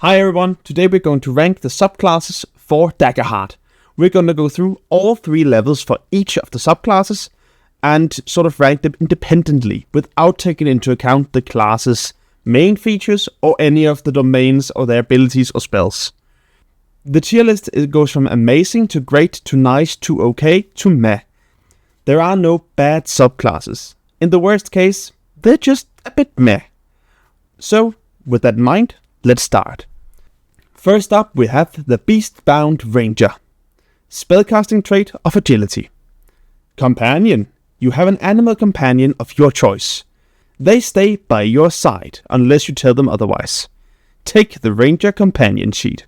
Hi everyone, today we're going to rank the subclasses for Daggerheart. We're going to go through all 3 levels for each of the subclasses and sort of rank them independently without taking into account the class's main features or any of the domains or their abilities or spells. The tier list goes from amazing to great to nice to okay to meh. There are no bad subclasses. In the worst case, they're just a bit meh. So, with that in mind, let's start. First up, we have the Beastbound Ranger. Spellcasting trait of agility. Companion. You have an animal companion of your choice. They stay by your side unless you tell them otherwise. Take the Ranger companion sheet.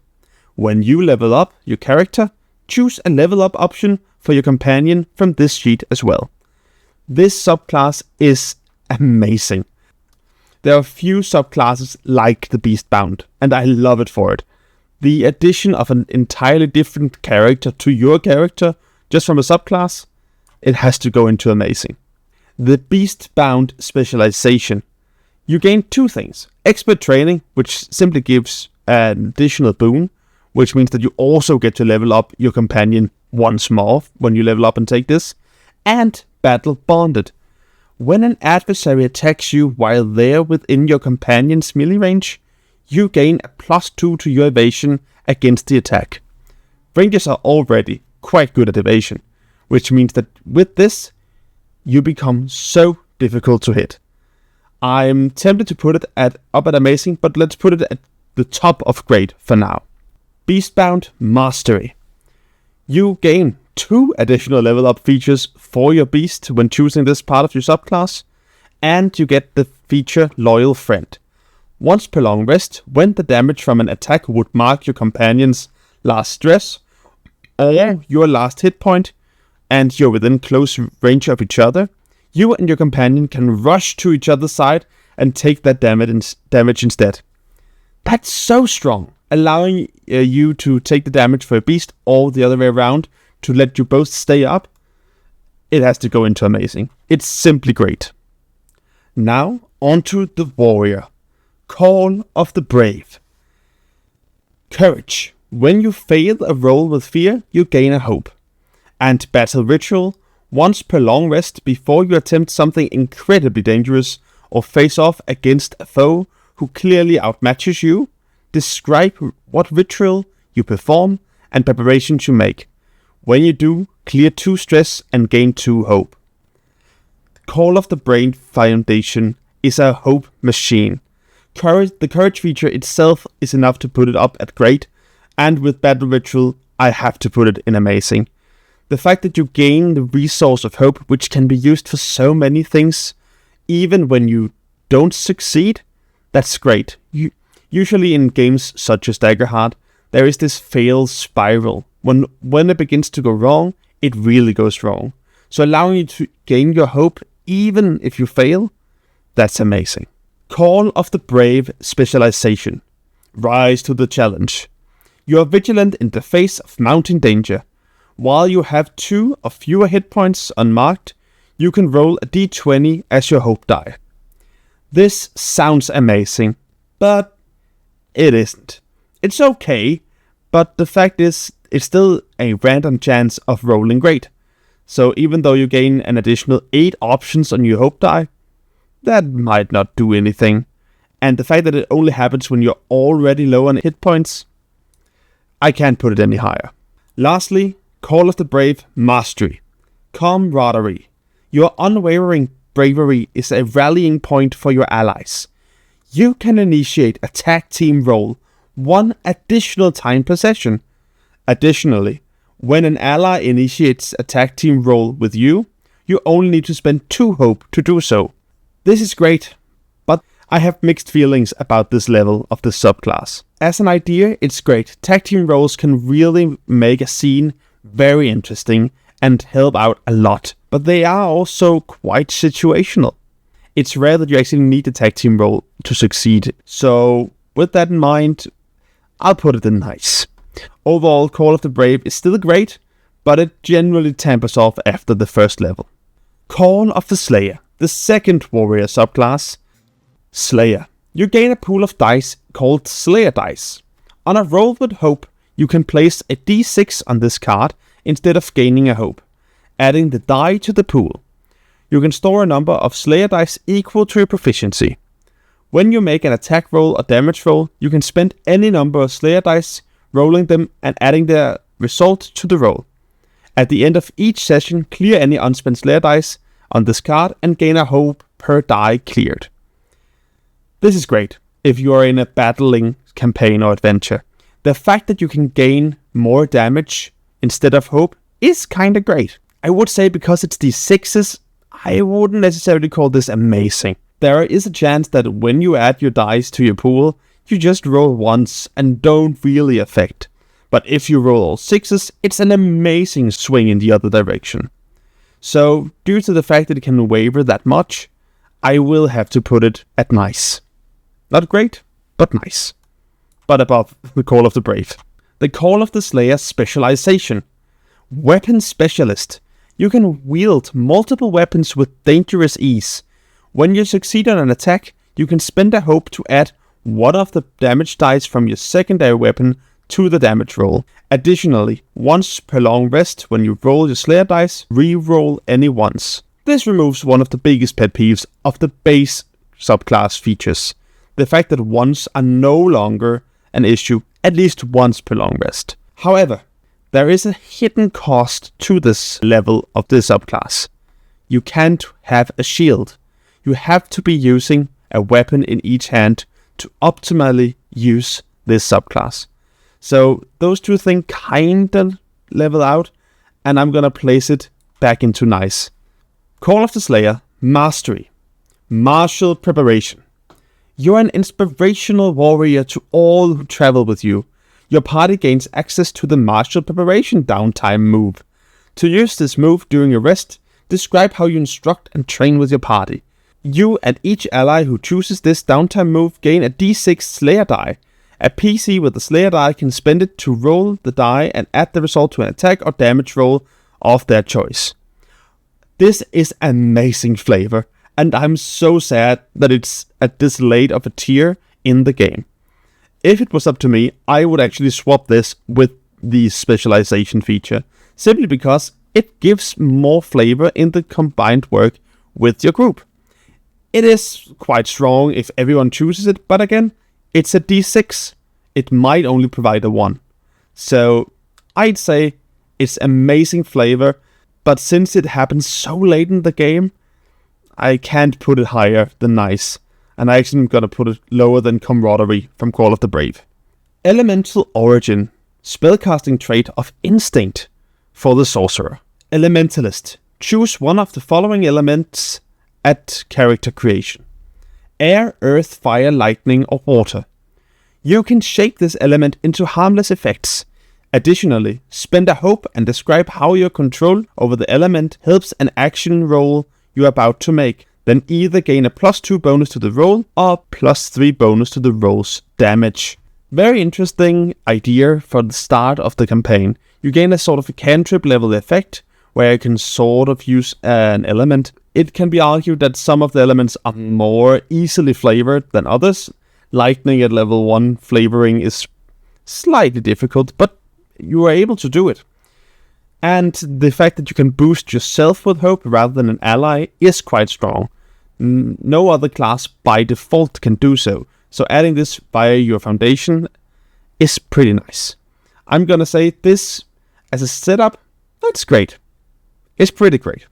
When you level up your character, choose a level up option for your companion from this sheet as well. This subclass is amazing. There are few subclasses like the Beastbound, and I love it for it. The addition of an entirely different character to your character, just from a subclass, it has to go into amazing. The Beastbound specialization. You gain 2 things. Expert training, which simply gives an additional boon, which means that you also get to level up your companion once more when you level up and take this, and battle bonded. When an adversary attacks you while they're within your companion's melee range, you gain a +2 to your evasion against the attack. Rangers are already quite good at evasion, which means that with this, you become so difficult to hit. I'm tempted to put it up at amazing, but let's put it at the top of great for now. Beastbound Mastery. You gain 2 additional level up features for your beast when choosing this part of your subclass, and you get the feature Loyal Friend. Once per long rest, when the damage from an attack would mark your companion's last stress or your last hit point, and you're within close range of each other, you and your companion can rush to each other's side and take that damage instead. That's so strong, allowing you to take the damage for a beast or the other way around to let you both stay up. It has to go into amazing. It's simply great. Now, onto the Warrior. Call of the Brave. Courage. When you fail a roll with fear, you gain a hope. And Battle Ritual. Once per long rest before you attempt something incredibly dangerous or face off against a foe who clearly outmatches you, describe what ritual you perform and preparations you make. When you do, clear 2 stress and gain 2 hope. Call of the Brave Foundation is a hope machine. The courage feature itself is enough to put it up at great, and with Battle Ritual, I have to put it in amazing. The fact that you gain the resource of hope, which can be used for so many things, even when you don't succeed, that's great. Usually in games such as Daggerheart, there is this fail spiral. When it begins to go wrong, it really goes wrong. So allowing you to gain your hope, even if you fail, that's amazing. Call of the Brave Specialization. Rise to the challenge. You are vigilant in the face of mounting danger. While you have 2 or fewer hit points unmarked, you can roll a d20 as your hope die. This sounds amazing, but it isn't. It's okay, but the fact is, it's still a random chance of rolling great. So even though you gain an additional 8 options on your hope die, that might not do anything. And the fact that it only happens when you're already low on hit points, I can't put it any higher. Lastly, Call of the Brave Mastery. Camaraderie. Your unwavering bravery is a rallying point for your allies. You can initiate a tag team roll 1 additional time per session. Additionally, when an ally initiates a tag team roll with you, you only need to spend 2 hope to do so. This is great, but I have mixed feelings about this level of the subclass. As an idea, it's great. Tag team rolls can really make a scene very interesting and help out a lot, but they are also quite situational. It's rare that you actually need a tag team roll to succeed, so with that in mind, I'll put it in nice. Overall, Call of the Brave is still great, but it generally tampers off after the first level. Call of the Slayer, the second warrior subclass. Slayer. You gain a pool of dice called Slayer Dice. On a roll with Hope, you can place a d6 on this card instead of gaining a Hope, adding the die to the pool. You can store a number of Slayer Dice equal to your proficiency. When you make an attack roll or damage roll, you can spend any number of Slayer Dice, rolling them and adding their result to the roll. At the end of each session, clear any unspent Slayer Dice on this card and gain a Hope per die cleared. This is great if you are in a battling campaign or adventure. The fact that you can gain more damage instead of Hope is kinda great. I would say because it's d6s, I wouldn't necessarily call this amazing. There is a chance that when you add your dice to your pool, you just roll once and don't really affect. But if you roll all 6s, it's an amazing swing in the other direction. So, due to the fact that it can waver that much, I will have to put it at nice. Not great, but nice. But above the Call of the Brave. The Call of the Slayer specialization. Weapon Specialist. You can wield multiple weapons with dangerous ease. When you succeed on an attack, you can spend a Hope to add one of the damage dice from your secondary weapon to the damage roll. Additionally, once per long rest, when you roll your Slayer Dice, re-roll any once. This removes one of the biggest pet peeves of the base subclass features. The fact that ones are no longer an issue at least once per long rest. However, there is a hidden cost to this level of this subclass. You can't have a shield. You have to be using a weapon in each hand to optimally use this subclass. So those two things kinda level out, and I'm gonna place it back into nice. Call of the Slayer, Mastery. Martial Preparation. You're an inspirational warrior to all who travel with you. Your party gains access to the Martial Preparation downtime move. To use this move during your rest, describe how you instruct and train with your party. You and each ally who chooses this downtime move gain a d6 Slayer die. A PC with the Slayer die can spend it to roll the die and add the result to an attack or damage roll of their choice. This is amazing flavor, and I'm so sad that it's at this late of a tier in the game. If it was up to me, I would actually swap this with the specialization feature, simply because it gives more flavor in the combined work with your group. It is quite strong if everyone chooses it, but again, it's a d6. It might only provide a 1. So I'd say it's amazing flavor, but since it happens so late in the game, I can't put it higher than nice. And I actually am going to put it lower than Camaraderie from Call of the Brave. Elemental Origin. Spellcasting trait of Instinct for the Sorcerer. Elementalist. Choose one of the following elements at character creation. Air, earth, fire, lightning, or water. You can shape this element into harmless effects. Additionally, spend a Hope and describe how your control over the element helps an action roll you're about to make. Then either gain a +2 bonus to the roll or +3 bonus to the roll's damage. Very interesting idea for the start of the campaign. You gain a sort of a cantrip level effect where you can sort of use an element. It can be argued that some of the elements are more easily flavored than others. Lightning at level 1 flavoring is slightly difficult, but you are able to do it. And the fact that you can boost yourself with Hope rather than an ally is quite strong. No other class by default can do so. So adding this via your foundation is pretty nice. I'm gonna say this as a setup, that's great. It's pretty great.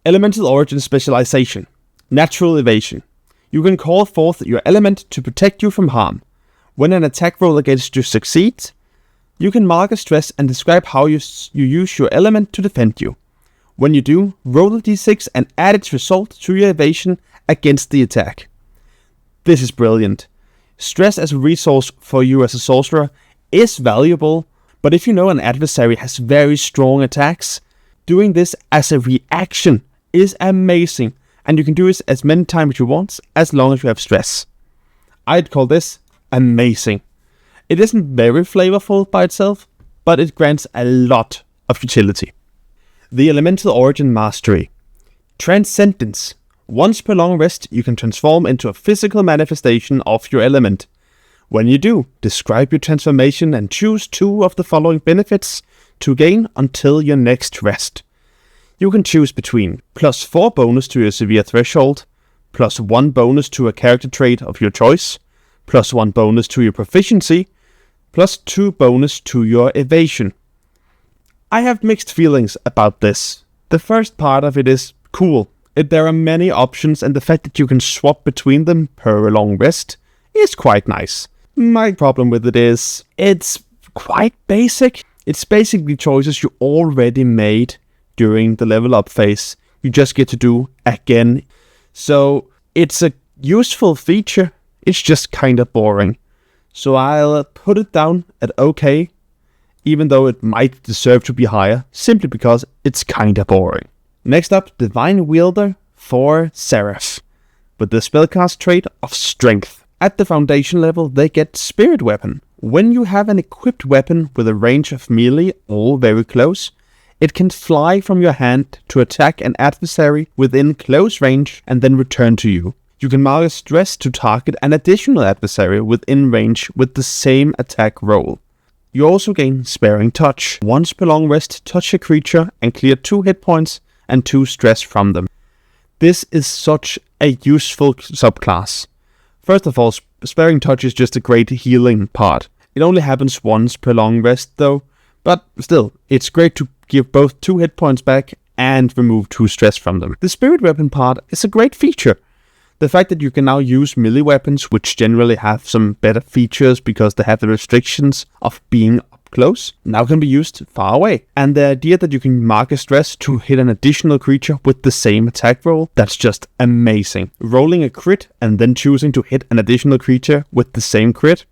Elemental Origin Specialization. Natural Evasion. You can call forth your element to protect you from harm. When an attack roll against you succeeds, you can mark a stress and describe how you use your element to defend you. When you do, roll a d6 and add its result to your evasion against the attack. This is brilliant. Stress as a resource for you as a sorcerer is valuable, but if you know an adversary has very strong attacks, doing this as a reaction is amazing, and you can do it as many times as you want, as long as you have stress. I'd call this amazing. It isn't very flavorful by itself, but it grants a lot of utility. The Elemental Origin Mastery. Transcendence. Once per long rest, you can transform into a physical manifestation of your element. When you do, describe your transformation and choose 2 of the following benefits to gain until your next rest. You can choose between +4 bonus to your severe threshold, +1 bonus to a character trait of your choice, +1 bonus to your proficiency, +2 bonus to your evasion. I have mixed feelings about this. The first part of it is cool. There are many options, and the fact that you can swap between them per a long rest is quite nice. My problem with it is it's quite basic. It's basically choices you already made during the level up phase. You just get to do again. So it's a useful feature. It's just kind of boring. So I'll put it down at okay, even though it might deserve to be higher, simply because it's kind of boring. Next up, Divine Wielder for Seraph, with the spellcast trait of Strength. At the foundation level, they get Spirit Weapon. When you have an equipped weapon with a range of melee or very close, it can fly from your hand to attack an adversary within close range and then return to you. You can mark a stress to target an additional adversary within range with the same attack roll. You also gain Sparing Touch. Once per long rest, touch a creature and clear 2 hit points and 2 stress from them. This is such a useful subclass. First of all, Sparing Touch is just a great healing part. It only happens once per long rest though, but still, it's great to give both 2 hit points back and remove 2 stress from them. The Spirit Weapon part is a great feature. The fact that you can now use melee weapons, which generally have some better features because they have the restrictions of being up close, now can be used far away. And the idea that you can mark a stress to hit an additional creature with the same attack roll, that's just amazing. Rolling a crit and then choosing to hit an additional creature with the same crit,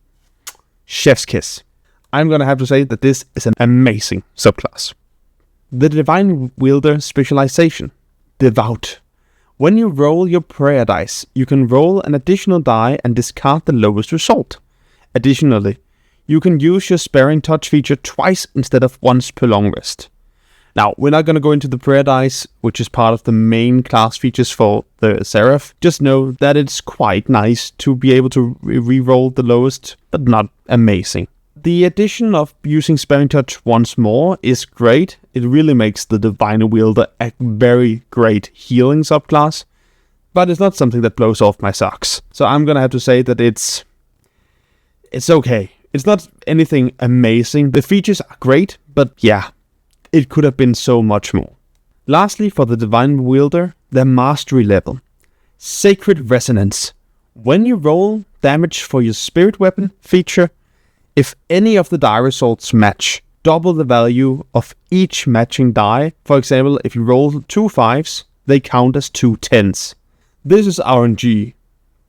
chef's kiss. I'm gonna have to say that this is an amazing subclass. The Divine Wielder specialization, Devout. When you roll your prayer dice, you can roll an additional die and discard the lowest result. Additionally, you can use your Sparing Touch feature twice instead of once per long rest. Now, we're not going to go into the prayer dice, which is part of the main class features for the Seraph. Just know that it's quite nice to be able to re-roll the lowest, but not amazing. The addition of using Sparing Touch once more is great. It really makes the Divine Wielder a very great healing subclass, but it's not something that blows off my socks. So I'm gonna have to say that it's okay. It's not anything amazing. The features are great, but yeah, it could have been so much more. Lastly, for the Divine Wielder, the Mastery level. Sacred Resonance. When you roll damage for your Spirit Weapon feature, if any of the die results match, double the value of each matching die. For example, if you roll 2 5s, they count as 2 10s. This is RNG,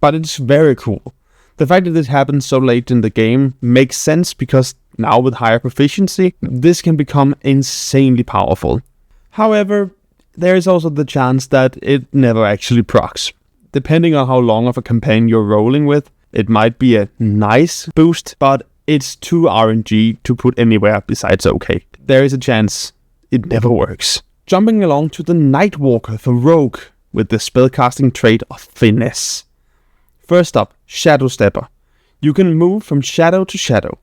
but it's very cool. The fact that this happens so late in the game makes sense because now with higher proficiency, this can become insanely powerful. However, there is also the chance that it never actually procs. Depending on how long of a campaign you're rolling with, it might be a nice boost, but it's too RNG to put anywhere besides okay. There is a chance it never works. Jumping along to the Nightwalker for Rogue with the spellcasting trait of Finesse. First up, Shadow Stepper. You can move from shadow to shadow.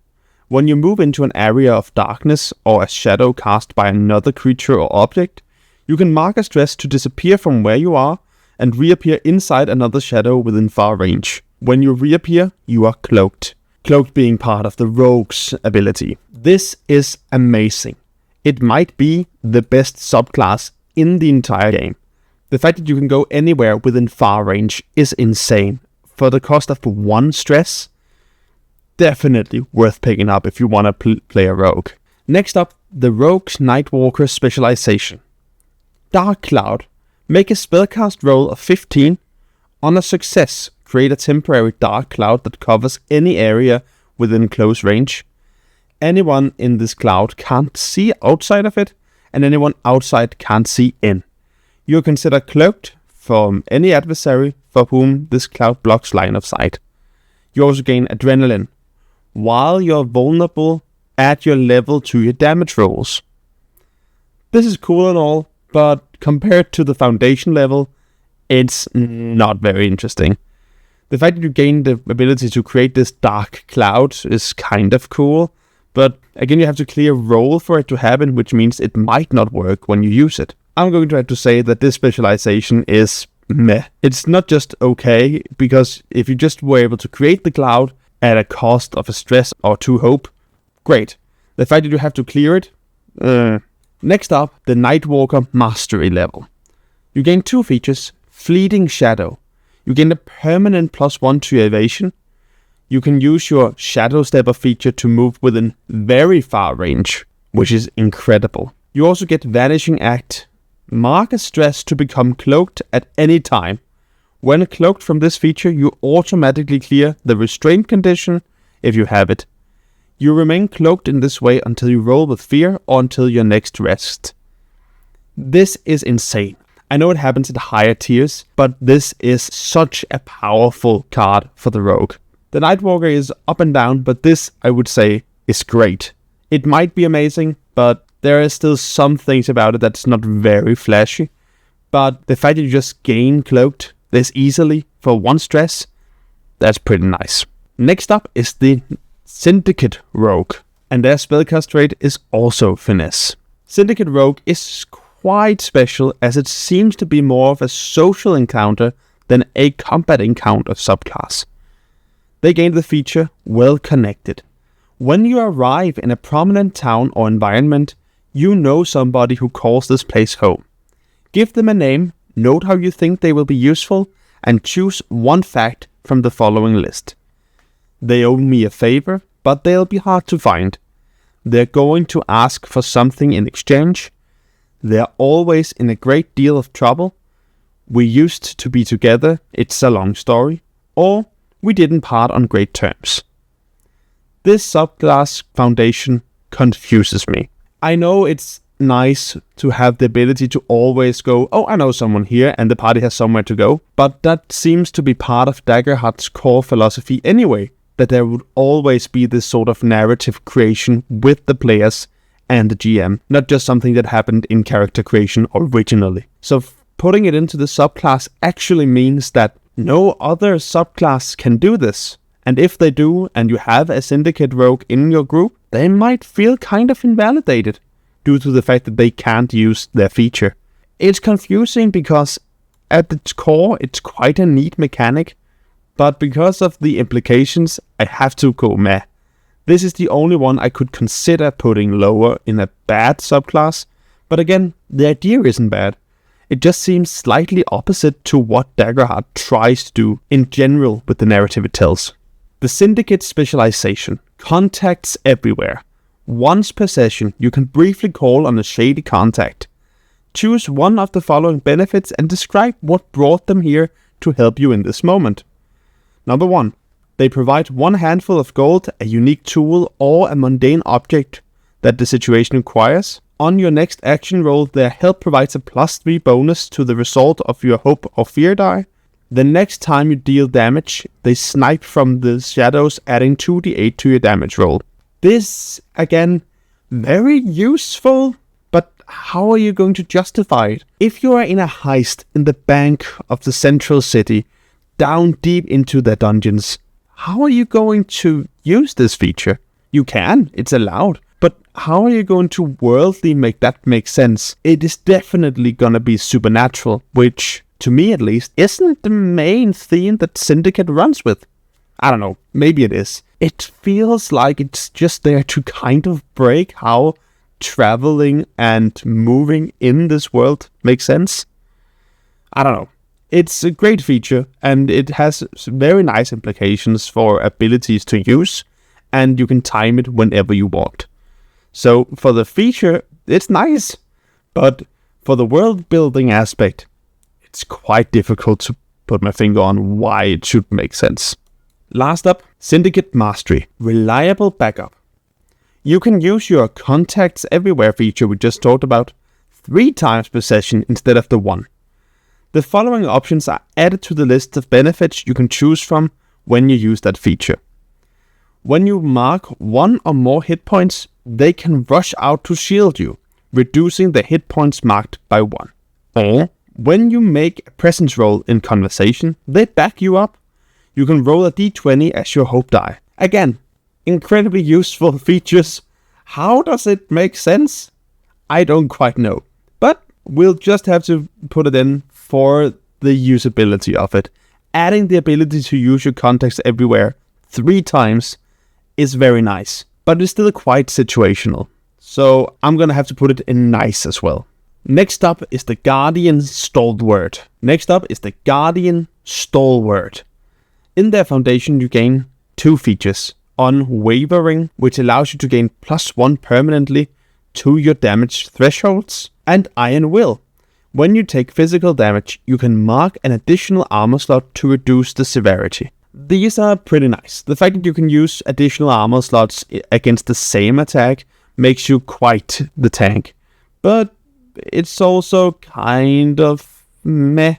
When you move into an area of darkness or a shadow cast by another creature or object, you can mark a stress to disappear from where you are and reappear inside another shadow within far range. When you reappear, you are cloaked. Cloaked being part of the Rogue's ability. This is amazing. It might be the best subclass in the entire game. The fact that you can go anywhere within far range is insane. For the cost of 1 stress, definitely worth picking up if you want to play a Rogue. Next up, the Rogue's Nightwalker specialization. Dark Cloud. Make a spellcast roll of 15. On a success, create a temporary dark cloud that covers any area within close range. Anyone in this cloud can't see outside of it, and anyone outside can't see in. You're considered cloaked from any adversary for whom this cloud blocks line of sight. You also gain Adrenaline. While you're vulnerable, add your level to your damage rolls. This is cool and all, but compared to the foundation level, it's not very interesting. The fact that you gain the ability to create this dark cloud is kind of cool, but again you have to clear roll for it to happen, which means it might not work when you use it. I'm going to have to say that this specialization is meh. It's not just okay, because if you just were able to create the cloud at a cost of a stress or 2 hope, great. The fact that you have to clear it, Next up, the Nightwalker Mastery level. You gain 2 features, Fleeting Shadow. You gain a permanent +1 to your evasion. You can use your Shadow Stepper feature to move within very far range, which is incredible. You also get Vanishing Act. Mark a stress to become cloaked at any time. When cloaked from this feature, you automatically clear the restraint condition if you have it. You remain cloaked in this way until you roll with fear or until your next rest. This is insane. I know it happens at higher tiers, but this is such a powerful card for the rogue. The Nightwalker is up and down, but this, I would say, is great. It might be amazing, but there are still some things about it that's not very flashy. But the fact that you just gain cloaked this easily for 1 stress, that's pretty nice. Next up is the Syndicate Rogue, and their spellcast rate is also finesse. Syndicate Rogue is quite special, as it seems to be more of a social encounter than a combat encounter subclass. They gain the feature Well Connected. When you arrive in a prominent town or environment, you know somebody who calls this place home. Give them a name, note how you think they will be useful, and choose 1 fact from the following list. They owe me a favor, but they'll be hard to find. They're going to ask for something in exchange. They're always in a great deal of trouble. We used to be together, it's a long story. Or we didn't part on great terms. This subclass foundation confuses me. I know it's nice to have the ability to always go, oh, I know someone here, and the party has somewhere to go, but that seems to be part of Daggerheart's core philosophy anyway, that there would always be this sort of narrative creation with the players and the GM, not just something that happened in character creation originally. So putting it into the subclass actually means that no other subclass can do this. And if they do, and you have a Syndicate Rogue in your group, they might feel kind of invalidated due to the fact that they can't use their feature. It's confusing because at its core, it's quite a neat mechanic, but because of the implications, I have to go meh. This is the only one I could consider putting lower in a bad subclass, but again, the idea isn't bad. It just seems slightly opposite to what Daggerheart tries to do in general with the narrative it tells. The Syndicate specialization, contacts everywhere. Once per session, you can briefly call on a shady contact. Choose one of the following benefits and describe what brought them here to help you in this moment. Number 1. They provide 1 handful of gold, a unique tool, or a mundane object that the situation requires. On your next action roll, their help provides a +3 bonus to the result of your hope or fear die. The next time you deal damage, they snipe from the shadows, adding 2d8 to your damage roll. This, again, very useful, but how are you going to justify it? If you are in a heist in the bank of the central city, down deep into the dungeons, how are you going to use this feature? You can, it's allowed, but how are you going to worldly make that make sense? It is definitely gonna be supernatural, which, to me at least, isn't the main theme that Syndicate runs with. I don't know, maybe it is. It feels like it's just there to kind of break how traveling and moving in this world makes sense. I don't know. It's a great feature, and it has very nice implications for abilities to use, and you can time it whenever you want. So for the feature, it's nice, but for the world building aspect, it's quite difficult to put my finger on why it should make sense. Last up, Syndicate Mastery, reliable backup. You can use your Contacts Everywhere feature we just talked about 3 times per session instead of the 1. The following options are added to the list of benefits you can choose from when you use that feature. When you mark 1 or more hit points, they can rush out to shield you, reducing the hit points marked by 1. Or, when you make a presence roll in conversation, they back you up. You can roll a d20 as your hope die. Again, incredibly useful features. How does it make sense? I don't quite know. But we'll just have to put it in for the usability of it. Adding the ability to use your contacts everywhere 3 times is very nice. But it's still quite situational. So I'm gonna have to put it in nice as well. Next up is the Guardian Stalwart. In their foundation you gain 2 features. Unwavering, which allows you to gain +1 permanently to your damage thresholds. And Iron Will. When you take physical damage, you can mark an additional armor slot to reduce the severity. These are pretty nice. The fact that you can use additional armor slots against the same attack makes you quite the tank. But it's also kind of meh.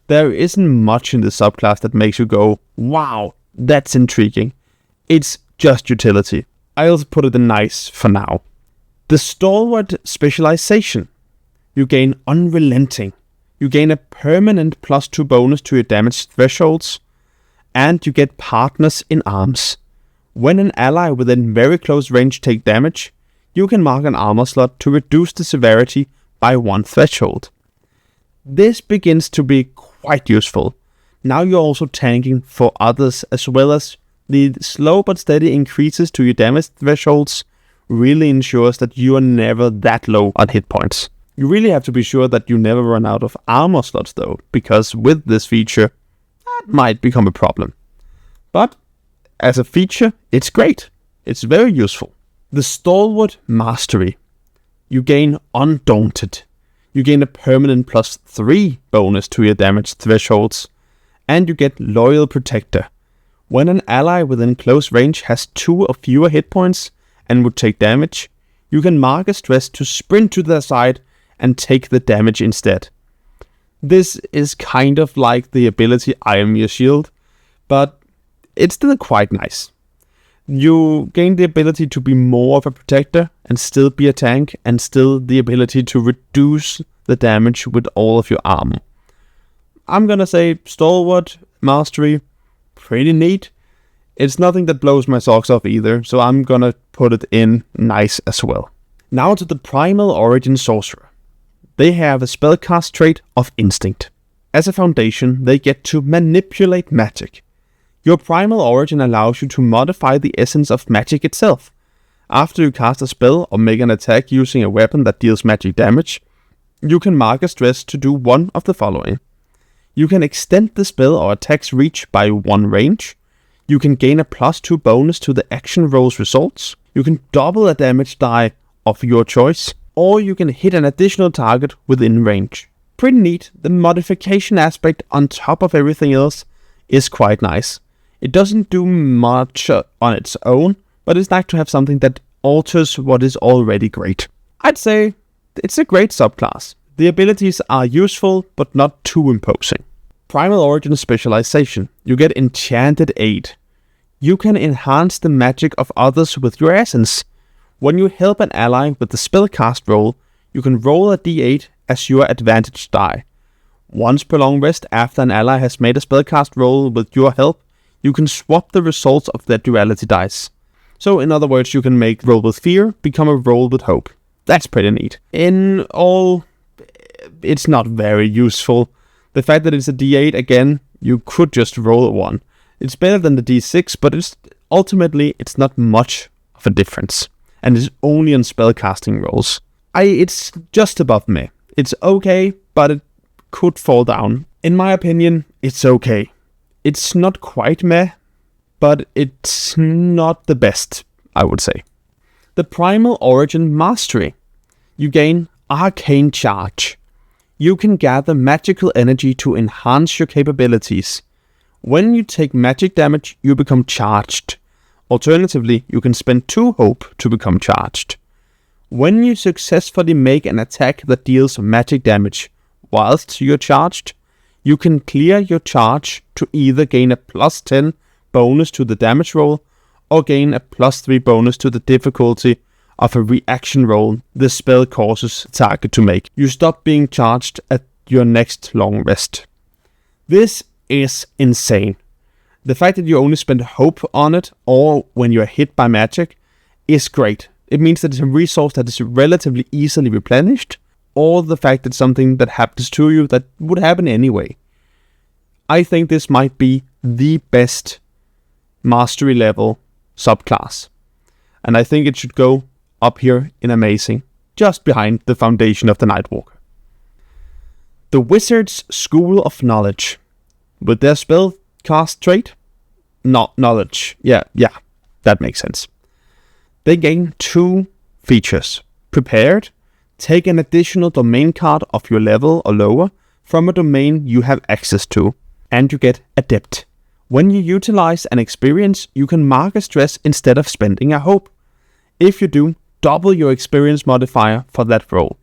There isn't much in the subclass that makes you go, wow, that's intriguing. It's just utility. I'll put it in nice for now. The Stalwart specialization. You gain Unrelenting. You gain a permanent +2 bonus to your damage thresholds. And you get Partners in Arms. When an ally within very close range take damage, you can mark an armor slot to reduce the severity by 1 threshold. This begins to be quite useful. Now you're also tanking for others, as well as the slow but steady increases to your damage thresholds really ensures that you are never that low on hit points. You really have to be sure that you never run out of armor slots though, because with this feature, that might become a problem. But as a feature, it's great. It's very useful. The Stalwart Mastery. You gain Undaunted. You gain a permanent +3 bonus to your damage thresholds. And you get Loyal Protector. When an ally within close range has 2 or fewer hit points and would take damage, you can mark a stress to sprint to their side and take the damage instead. This is kind of like the ability I Am Your Shield, but it's still quite nice. You gain the ability to be more of a protector and still be a tank, and still the ability to reduce the damage with all of your armor. I'm gonna say Stalwart Mastery, pretty neat. It's nothing that blows my socks off either, so I'm gonna put it in nice as well. Now to the Primal Origin Sorcerer. They have a spellcast trait of Instinct. As a foundation, they get to manipulate magic. Your Primal Origin allows you to modify the essence of magic itself. After you cast a spell or make an attack using a weapon that deals magic damage, you can mark a stress to do one of the following. You can extend the spell or attack's reach by 1 range. You can gain a +2 bonus to the action roll's results. You can double a damage die of your choice. Or you can hit an additional target within range. Pretty neat. The modification aspect on top of everything else is quite nice. It doesn't do much on its own, but it's nice to have something that alters what is already great. I'd say it's a great subclass. The abilities are useful, but not too imposing. Primal Origin Specialization. You get Enchanted Aid. You can enhance the magic of others with your essence. When you help an ally with the spellcast roll, you can roll a d8 as your advantage die. Once per long rest after an ally has made a spellcast roll with your help, you can swap the results of their duality dice. So in other words, you can make Roll with Fear become a Roll with Hope. That's pretty neat. In all, it's not very useful. The fact that it's a d8, again, you could just roll a 1. It's better than the d6, but ultimately it's not much of a difference. And it's only on spellcasting rolls. It's just above meh. It's okay, but it could fall down. In my opinion, it's okay. It's not quite meh, but it's not the best, I would say. The Primal Origin Mastery. You gain Arcane Charge. You can gather magical energy to enhance your capabilities. When you take magic damage, you become charged. Alternatively, you can spend 2 hope to become charged. When you successfully make an attack that deals magic damage whilst you're charged, you can clear your charge to either gain a +10 bonus to the damage roll or gain a +3 bonus to the difficulty of a reaction roll the spell causes target to make. You stop being charged at your next long rest. This is insane. The fact that you only spend hope on it, or when you're hit by magic, is great. It means that it's a resource that is relatively easily replenished, or the fact that something that happens to you that would happen anyway. I think this might be the best mastery level subclass. And I think it should go up here in amazing, just behind the foundation of the Nightwalker. The Wizard's School of Knowledge. With their spell cast trait? Not knowledge. Yeah, that makes sense. They gain 2 features. Prepared. Take an additional domain card of your level or lower from a domain you have access to. And you get Adept. When you utilize an experience, you can mark a stress instead of spending a hope. If you do, double your experience modifier for that roll.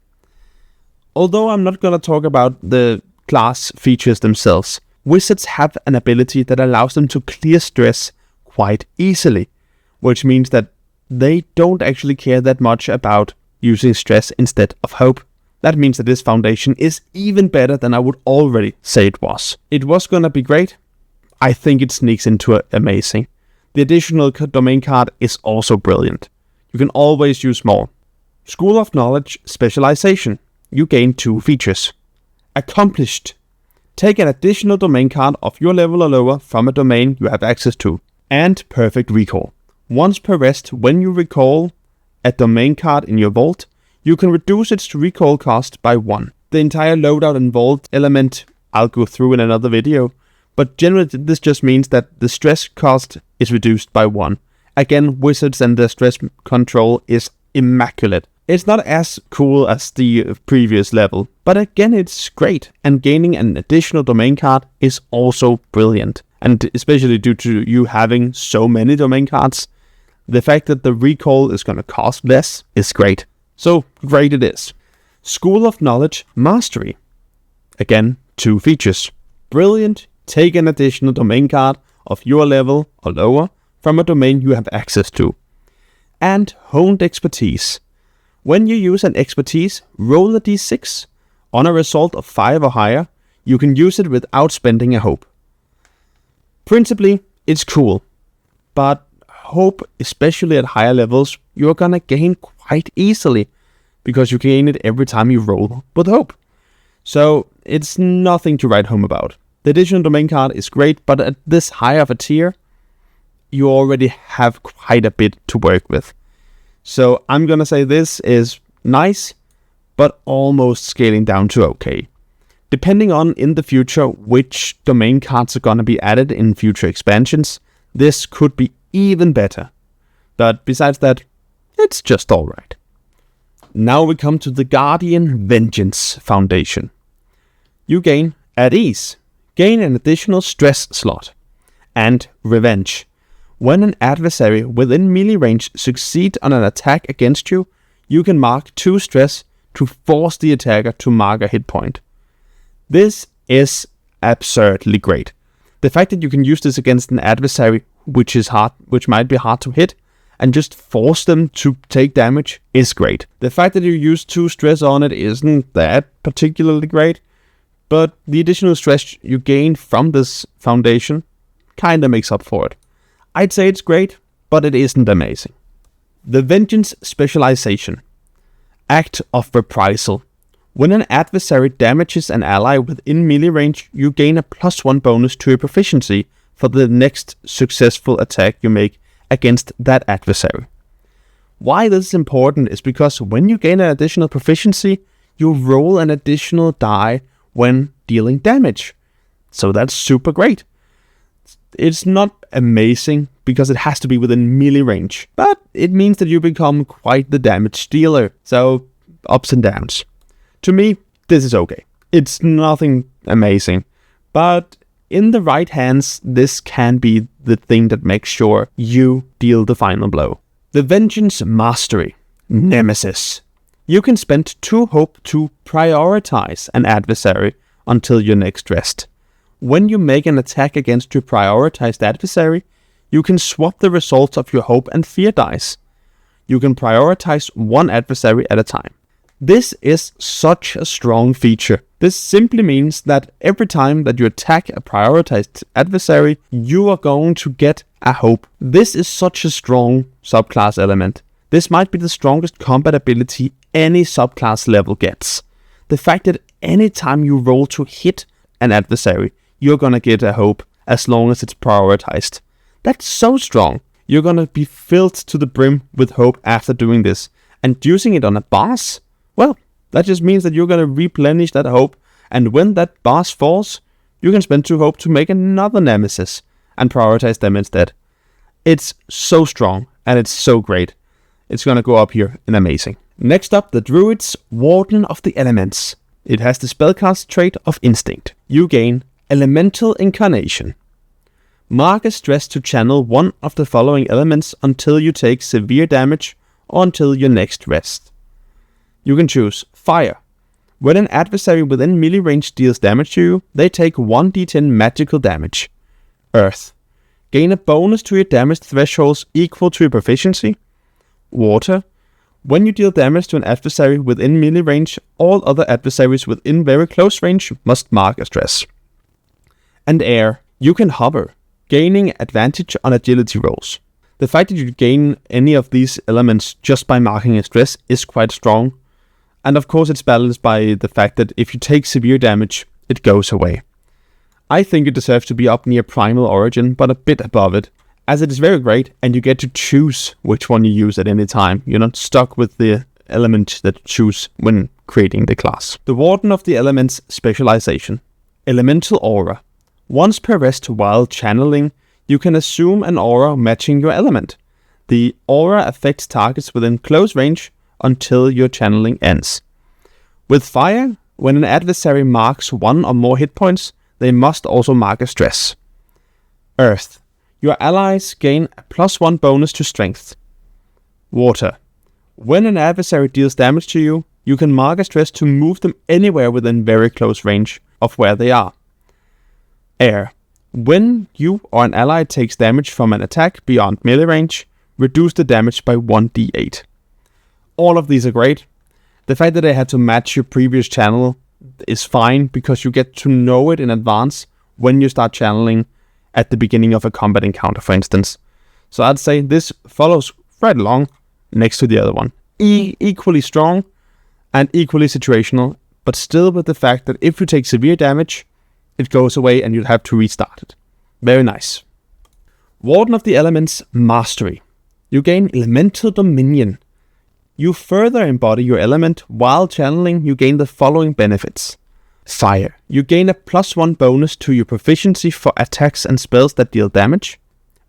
Although I'm not going to talk about the class features themselves, wizards have an ability that allows them to clear stress quite easily, which means that they don't actually care that much about using stress instead of hope. That means that this foundation is even better than I would already say it was. It was going to be great. I think it sneaks into amazing. The additional domain card is also brilliant. You can always use more. School of Knowledge Specialization. You gain 2 features. Accomplished. Take an additional domain card of your level or lower from a domain you have access to. And Perfect Recall. Once per rest, when you recall a domain card in your vault, you can reduce its recall cost by 1. The entire loadout and vault element I'll go through in another video, but generally this just means that the stress cost is reduced by 1. Again, wizards and their stress control is immaculate. It's not as cool as the previous level, but again it's great, and gaining an additional domain card is also brilliant. And especially due to you having so many domain cards, the fact that the recall is going to cost less is great. So great it is. School of Knowledge Mastery. Again, 2 features. Brilliant. Take an additional domain card of your level or lower from a domain you have access to. And Honed Expertise. When you use an expertise, roll a d6. On a result of 5 or higher, you can use it without spending a hope. Principally, it's cool, but hope, especially at higher levels, you're gonna gain quite easily, because you gain it every time you roll with hope. So it's nothing to write home about. The additional domain card is great, but at this high of a tier, you already have quite a bit to work with. So I'm gonna say this is nice, but almost scaling down to okay. Depending on in the future which domain cards are gonna be added in future expansions, this could be even better. But besides that, it's just alright. Now we come to the Guardian Vengeance Foundation. You gain At Ease. Gain an additional stress slot. And Revenge. When an adversary within melee range succeeds on an attack against you, you can mark 2 stress to force the attacker to mark a hit point. This is absurdly great. The fact that you can use this against an adversary which might be hard to hit, and just force them to take damage is great. The fact that you use 2 stress on it isn't that particularly great, but the additional stress you gain from this foundation kinda makes up for it. I'd say it's great, but it isn't amazing. The Vengeance Specialization. Act of Reprisal. When an adversary damages an ally within melee range, you gain a +1 bonus to your proficiency for the next successful attack you make against that adversary. Why this is important is because when you gain an additional proficiency, you roll an additional die when dealing damage. So that's super great. It's not amazing because it has to be within melee range, but it means that you become quite the damage dealer. So ups and downs. To me, this is okay. It's nothing amazing, but in the right hands, this can be the thing that makes sure you deal the final blow. The Vengeance Mastery. Nemesis. You can spend 2 hope to prioritize an adversary until your next rest. When you make an attack against your prioritized adversary, you can swap the results of your hope and fear dice. You can prioritize 1 adversary at a time. This is such a strong feature. This simply means that every time that you attack a prioritized adversary, you are going to get a hope. This is such a strong subclass element. This might be the strongest combat ability any subclass level gets. The fact that anytime you roll to hit an adversary, you're gonna get a hope as long as it's prioritized. That's so strong. You're gonna be filled to the brim with hope after doing this. And using it on a boss, well, that just means that you're gonna replenish that hope, and when that boss falls, you can spend 2 hope to make another nemesis and prioritize them instead. It's so strong, and it's so great. It's gonna go up here in amazing. Next up, the Druid's Warden of the Elements. It has the spellcast trait of Instinct. You gain Elemental Incarnation. Mark a stress to channel one of the following elements until you take severe damage or until your next rest. You can choose Fire. When an adversary within melee range deals damage to you, they take 1d10 magical damage. Earth. Gain a bonus to your damage thresholds equal to your proficiency. Water. When you deal damage to an adversary within melee range, all other adversaries within very close range must mark a stress. And Air. You can hover, gaining advantage on agility rolls. The fact that you gain any of these elements just by marking a stress is quite strong. And of course it's balanced by the fact that if you take severe damage, it goes away. I think it deserves to be up near Primal Origin, but a bit above it, as it is very great and you get to choose which one you use at any time. You're not stuck with the element that you choose when creating the class. The Warden of the Elements Specialization. Elemental Aura. Once per rest while channeling, you can assume an aura matching your element. The aura affects targets within close range until your channeling ends. With Fire, when an adversary marks 1 or more hit points, they must also mark a stress. Earth. Your allies gain a +1 bonus to strength. Water. When an adversary deals damage to you, you can mark a stress to move them anywhere within very close range of where they are. Air. When you or an ally takes damage from an attack beyond melee range, reduce the damage by 1d8. All of these are great. The fact that they had to match your previous channel is fine because you get to know it in advance when you start channeling at the beginning of a combat encounter, for instance. So I'd say this follows right along next to the other one. Equally strong and equally situational, but still with the fact that if you take severe damage, it goes away and you'll have to restart it. Very nice. Warden of the Elements Mastery. You gain Elemental Dominion. You further embody your element while channeling. You gain the following benefits. Fire. You gain a +1 bonus to your proficiency for attacks and spells that deal damage.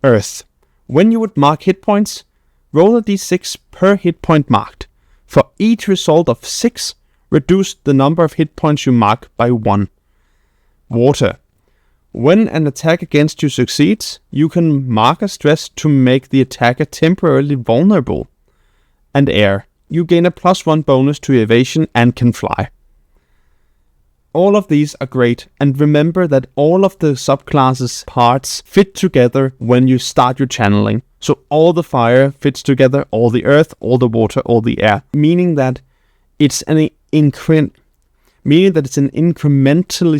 Earth. When you would mark hit points, roll a d6 per hit point marked. For each result of 6, reduce the number of hit points you mark by 1. Water. When an attack against you succeeds, you can mark a stress to make the attacker temporarily vulnerable. And Air. You gain a +1 bonus to evasion and can fly. All of these are great, and remember that all of the subclasses parts fit together when you start your channeling. So all the fire fits together, all the earth, all the water, all the air, meaning that it's an incrementally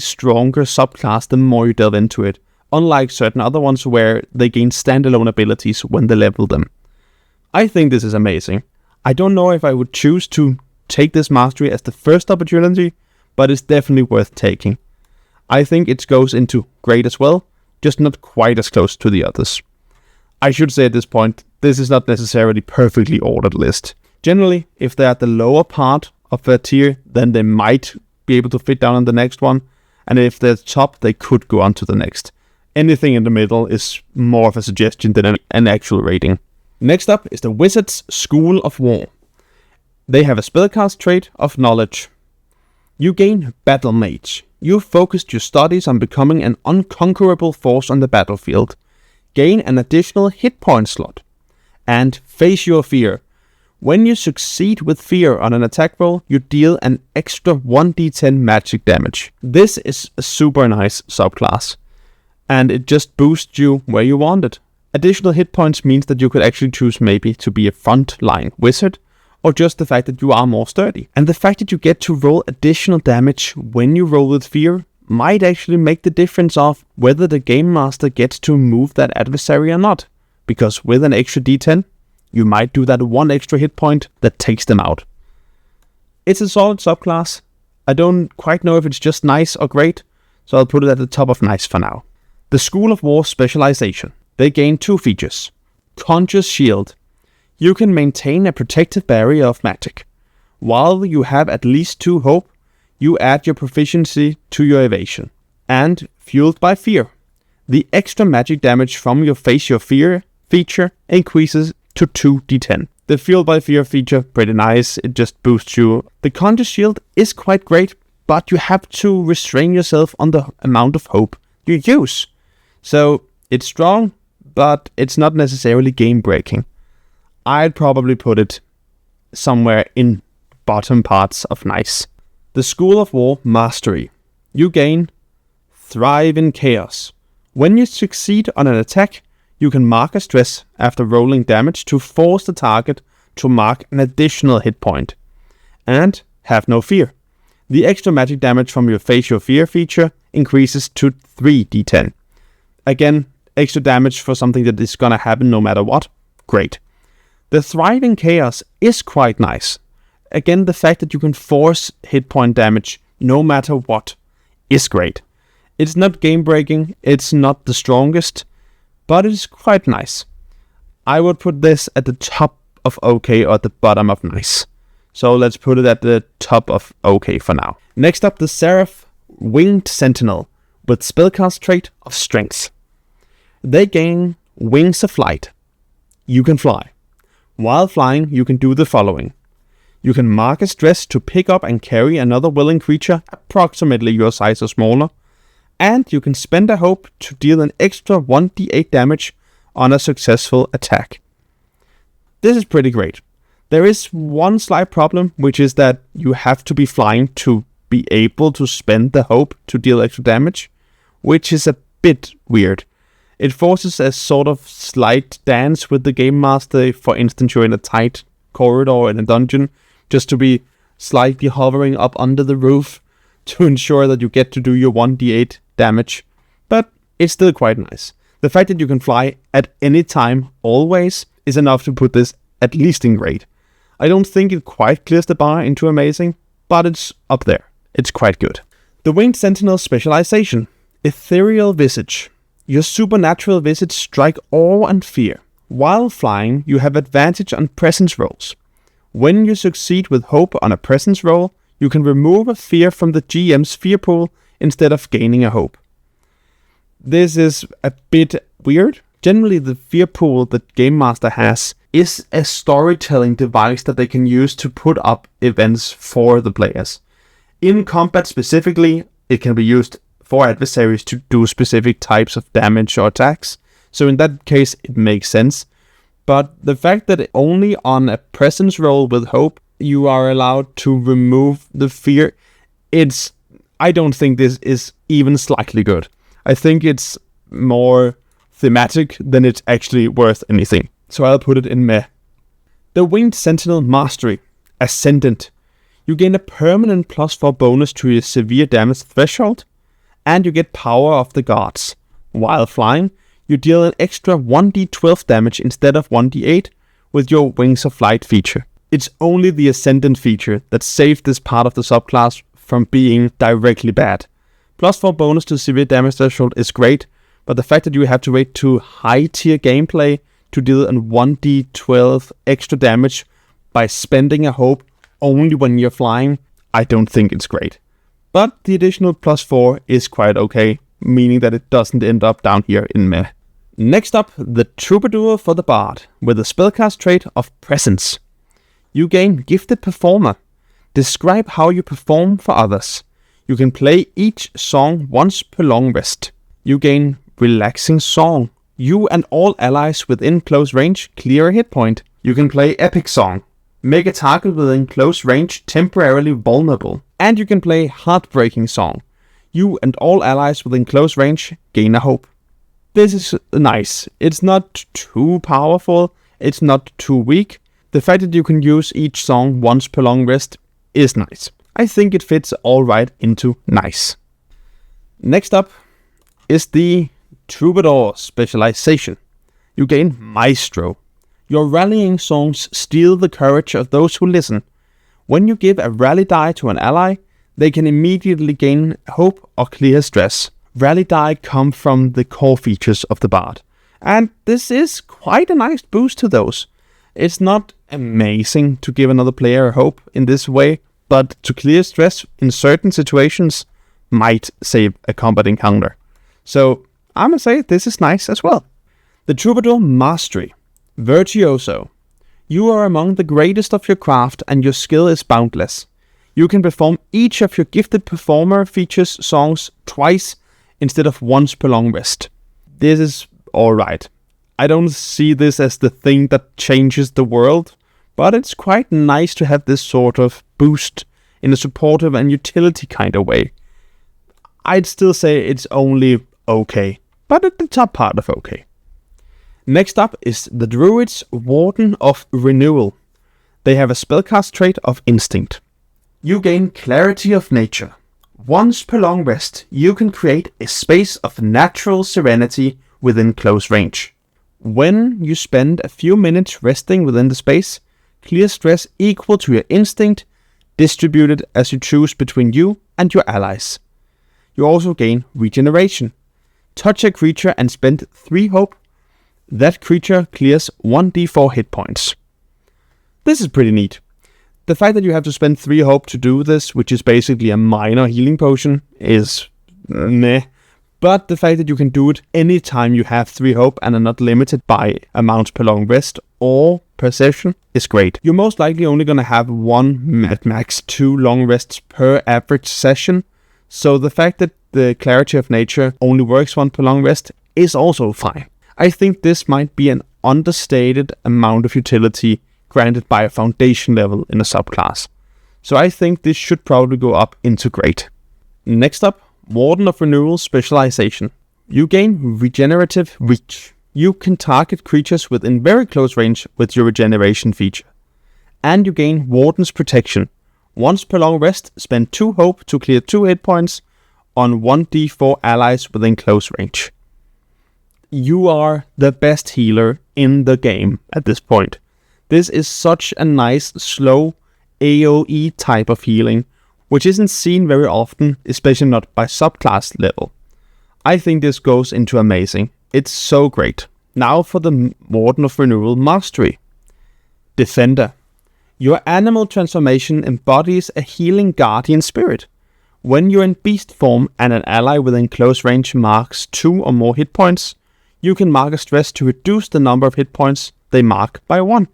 stronger subclass the more you delve into it, unlike certain other ones where they gain standalone abilities when they level them. I think this is amazing. I don't know if I would choose to take this mastery as the first opportunity, but it's definitely worth taking. I think it goes into great as well, just not quite as close to the others. I should say at this point, this is not necessarily perfectly ordered list. Generally, if they're at the lower part of a tier, then they might be able to fit down on the next one, and if they're top, they could go on to the next. Anything in the middle is more of a suggestion than an actual rating. Next up is the Wizard's School of War. They have a spellcast trait of Knowledge. You gain Battle Mage. You focused your studies on becoming an unconquerable force on the battlefield. Gain an additional hit point slot. And Face Your Fear. When you succeed with Fear on an attack roll, you deal an extra 1d10 magic damage. This is a super nice subclass, and it just boosts you where you want it. Additional hit points means that you could actually choose maybe to be a frontline wizard, or just the fact that you are more sturdy. And the fact that you get to roll additional damage when you roll with fear might actually make the difference of whether the Game Master gets to move that adversary or not. Because with an extra d10, you might do that one extra hit point that takes them out. It's a solid subclass. I don't quite know if it's just nice or great, so I'll put it at the top of nice for now. The School of War specialization. They gain 2 features. Conscious Shield. You can maintain a protective barrier of magic. While you have at least 2 hope, you add your proficiency to your evasion. And Fueled by Fear. The extra magic damage from your Face Your Fear feature increases to 2d10. The Fueled by Fear feature, pretty nice, it just boosts you. The Conscious Shield is quite great, but you have to restrain yourself on the amount of hope you use. So, it's strong, but it's not necessarily game-breaking. I'd probably put it somewhere in bottom parts of nice. The School of War Mastery. You gain Thrive in Chaos. When you succeed on an attack, you can mark a stress after rolling damage to force the target to mark an additional hit point. And Have No Fear. The extra magic damage from your Face Your Fear feature increases to 3d10. Again, extra damage for something that is gonna happen no matter what. Great. The Thrive in Chaos is quite nice. Again, the fact that you can force hit point damage no matter what is great. It's not game breaking, it's not the strongest, but it's quite nice. I would put this at the top of okay or at the bottom of nice. So let's put it at the top of okay for now. Next up, the Seraph Winged Sentinel with spellcast trait of Strength. They gain Wings of Flight. You can fly. While flying, you can do the following. You can mark a stress to pick up and carry another willing creature approximately your size or smaller, and you can spend a hope to deal an extra 1d8 damage on a successful attack. This is pretty great. There is one slight problem, which is that you have to be flying to be able to spend the hope to deal extra damage, which is a bit weird. It forces a sort of slight dance with the Game Master. For instance, you're in a tight corridor in a dungeon, just to be slightly hovering up under the roof to ensure that you get to do your 1d8 damage. But it's still quite nice. The fact that you can fly at any time, always, is enough to put this at least in great. I don't think it quite clears the bar into amazing, but it's up there. It's quite good. The Winged Sentinel specialization. Ethereal Visage. Your supernatural visage strike awe and fear. While flying, you have advantage on presence rolls. When you succeed with hope on a presence roll, you can remove a fear from the GM's fear pool instead of gaining a hope. This is a bit weird. Generally, the fear pool that Game Master has is a storytelling device that they can use to put up events for the players. In combat specifically, it can be used for adversaries to do specific types of damage or attacks. So in that case, it makes sense. But the fact that only on a presence roll with hope, you are allowed to remove the fear, I don't think this is even slightly good. I think it's more thematic than it's actually worth anything. So I'll put it in meh. The Winged Sentinel Mastery. Ascendant. You gain a permanent +4 bonus to your severe damage threshold, and you get Power of the Gods. While flying, you deal an extra 1d12 damage instead of 1d8 with your Wings of Flight feature. It's only the Ascendant feature that saved this part of the subclass from being directly bad. +4 bonus to severe damage threshold is great, but the fact that you have to wait to high tier gameplay to deal an 1d12 extra damage by spending a hope only when you're flying, I don't think it's great. But the additional +4 is quite okay, meaning that it doesn't end up down here in meh. Next up, the Troubadour for the Bard, with the spellcast trait of Presence. You gain Gifted Performer. Describe how you perform for others. You can play each song once per long rest. You gain Relaxing Song. You and all allies within close range clear a hit point. You can play Epic Song. Make a target within close range temporarily vulnerable. And you can play Heartbreaking Song. You and all allies within close range gain a hope. This is nice. It's not too powerful. It's not too weak. The fact that you can use each song once per long rest is nice. I think it fits all right into nice. Next up is the Troubadour specialization. You gain Maestro. Your rallying songs steal the courage of those who listen. When you give a rally die to an ally, they can immediately gain hope or clear stress. Rally die come from the core features of the Bard, and this is quite a nice boost to those. It's not amazing to give another player hope in this way, but to clear stress in certain situations might save a combat encounter. So I'm gonna say this is nice as well. The Troubadour Mastery. Virtuoso. You are among the greatest of your craft and your skill is boundless. You can perform each of your gifted performer features songs twice instead of once per long rest. This is alright. I don't see this as the thing that changes the world, but it's quite nice to have this sort of boost in a supportive and utility kind of way. I'd still say it's only okay, but at the top part of okay. Next up is the Druid's Warden of Renewal. They have a spellcast trait of Instinct. You gain Clarity of Nature. Once per long rest, you can create a space of natural serenity within close range. When you spend a few minutes resting within the space, clear stress equal to your instinct, distributed as you choose between you and your allies. You also gain Regeneration. Touch a creature and spend 3 hope. That creature clears 1d4 hit points. This is pretty neat. The fact that you have to spend 3 hope to do this, which is basically a minor healing potion, is meh. But the fact that you can do it anytime you have 3 hope and are not limited by amounts per long rest or per session is great. You're most likely only going to have 1 at max 2 long rests per average session. So the fact that the Clarity of Nature only works 1 per long rest is also fine. I think this might be an understated amount of utility granted by a foundation level in a subclass. So I think this should probably go up into great. Next up, Warden of Renewal Specialization. You gain Regenerative Reach. You can target creatures within very close range with your regeneration feature. And you gain Warden's Protection. Once per long rest, spend 2 hope to clear 2 hit points on 1d4 allies within close range. You are the best healer in the game at this point. This is such a nice, slow AoE type of healing, which isn't seen very often, especially not by subclass level. I think this goes into amazing. It's so great. Now for the Warden of Renewal Mastery. Defender. Your animal transformation embodies a healing guardian spirit. When you're in beast form and an ally within close range marks 2 or more hit points, you can mark a stress to reduce the number of hit points they mark by 1.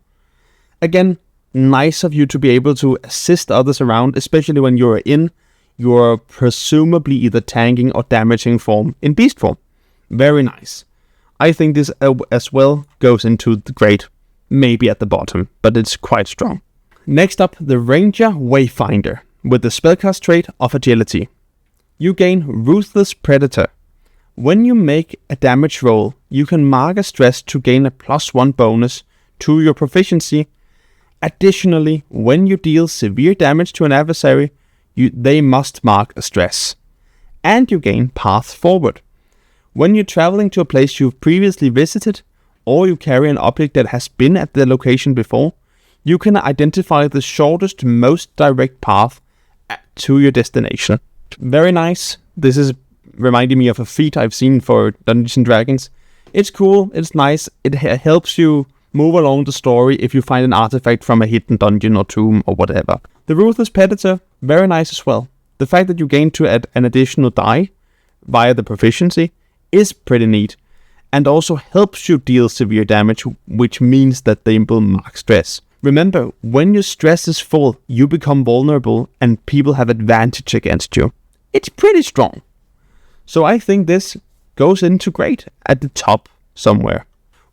Again, nice of you to be able to assist others around, especially when you're in your presumably either tanking or damaging form in beast form. Very nice. I think this as well goes into the great, maybe at the bottom, but it's quite strong. Next up, the Ranger Wayfinder with the spellcast trait of Agility. You gain Ruthless Predator. When you make a damage roll, you can mark a stress to gain a +1 bonus to your proficiency. Additionally, when you deal severe damage to an adversary, they must mark a stress. And you gain Path Forward. When you're traveling to a place you've previously visited, or you carry an object that has been at the location before, you can identify the shortest, most direct path to your destination. Very nice. This is reminding me of a feat I've seen for Dungeons & Dragons. It's cool, it's nice, it helps you move along the story if you find an artifact from a hidden dungeon or tomb or whatever. The Ruthless Predator, very nice as well. The fact that you gain to add an additional die via the proficiency is pretty neat, and also helps you deal severe damage, which means that they will mark stress. Remember, when your stress is full, you become vulnerable and people have advantage against you. It's pretty strong. So I think this goes into great at the top somewhere.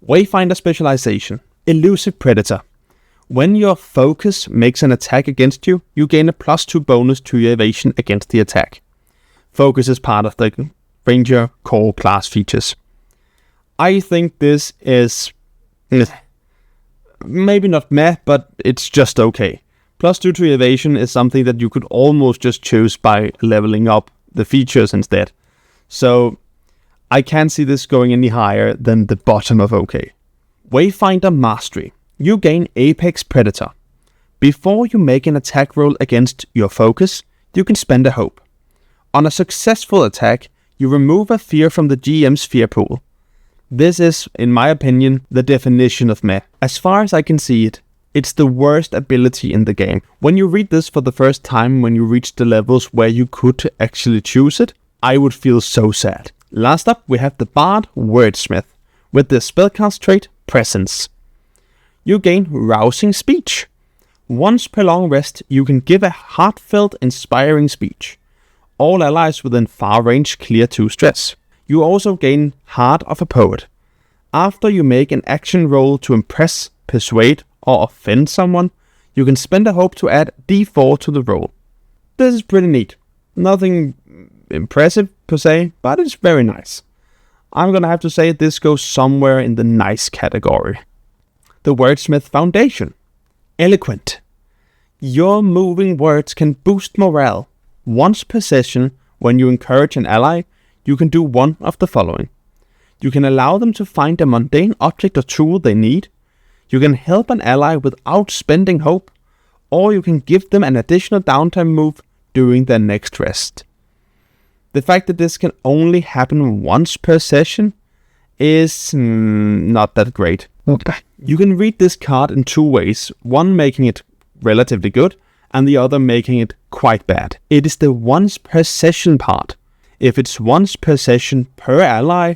Wayfinder Specialization. Elusive Predator. When your focus makes an attack against you, you gain a +2 bonus to your evasion against the attack. Focus is part of the Ranger core class features. I think this is maybe not meh, but it's just okay. +2 to evasion is something that you could almost just choose by leveling up the features instead. So I can't see this going any higher than the bottom of okay. Wayfinder Mastery. You gain Apex Predator. Before you make an attack roll against your focus, you can spend a hope. On a successful attack, you remove a fear from the GM's fear pool. This is, in my opinion, the definition of meh. As far as I can see it, it's the worst ability in the game. When you read this for the first time, when you reach the levels where you could actually choose it, I would feel so sad. Last up, we have the Bard Wordsmith, with the spellcast trait Presence. You gain Rousing Speech. Once per long rest, you can give a heartfelt, inspiring speech. All allies within far range clear 2 stress. You also gain Heart of a Poet. After you make an action roll to impress, persuade, or offend someone, you can spend a hope to add D4 to the roll. This is pretty neat. Nothing impressive per se, but it's very nice. I'm gonna have to say this goes somewhere in the nice category. The Wordsmith Foundation. Eloquent. Your moving words can boost morale. Once per session, when you encourage an ally, you can do one of the following. You can allow them to find a mundane object or tool they need. You can help an ally without spending hope. Or you can give them an additional downtime move during their next rest. The fact that this can only happen once per session is not that great. Okay. You can read this card in 2 ways, one making it relatively good, and the other making it quite bad. It is the once per session part. If it's once per session per ally,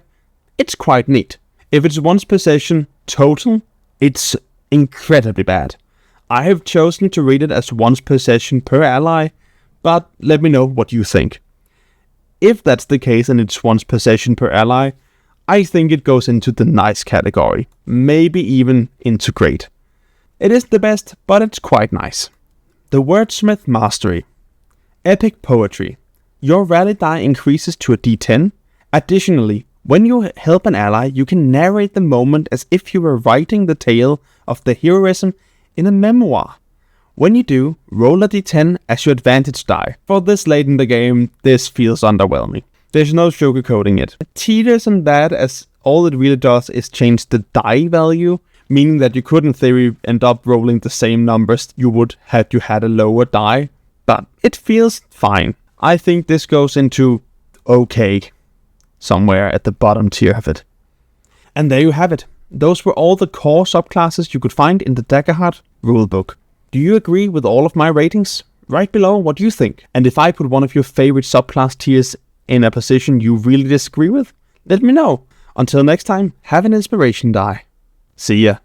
it's quite neat. If it's once per session total, it's incredibly bad. I have chosen to read it as once per session per ally, but let me know what you think. If that's the case and it's once per session per ally, I think it goes into the nice category, maybe even into great. It is the best, but it's quite nice. The Wordsmith Mastery. Epic Poetry. Your rally die increases to a D10. Additionally, when you help an ally, you can narrate the moment as if you were writing the tale of the heroism in a memoir. When you do, roll a D10 as your advantage die. For this late in the game, this feels underwhelming. There's no sugarcoating it. It teeters on that, as all it really does is change the die value, meaning that you could in theory end up rolling the same numbers you would had you had a lower die, but it feels fine. I think this goes into okay, somewhere at the bottom tier of it. And there you have it. Those were all the core subclasses you could find in the Daggerheart rulebook. Do you agree with all of my ratings? Write below what you think. And if I put one of your favorite subclass tiers in a position you really disagree with, let me know. Until next time, have an inspiration die. See ya.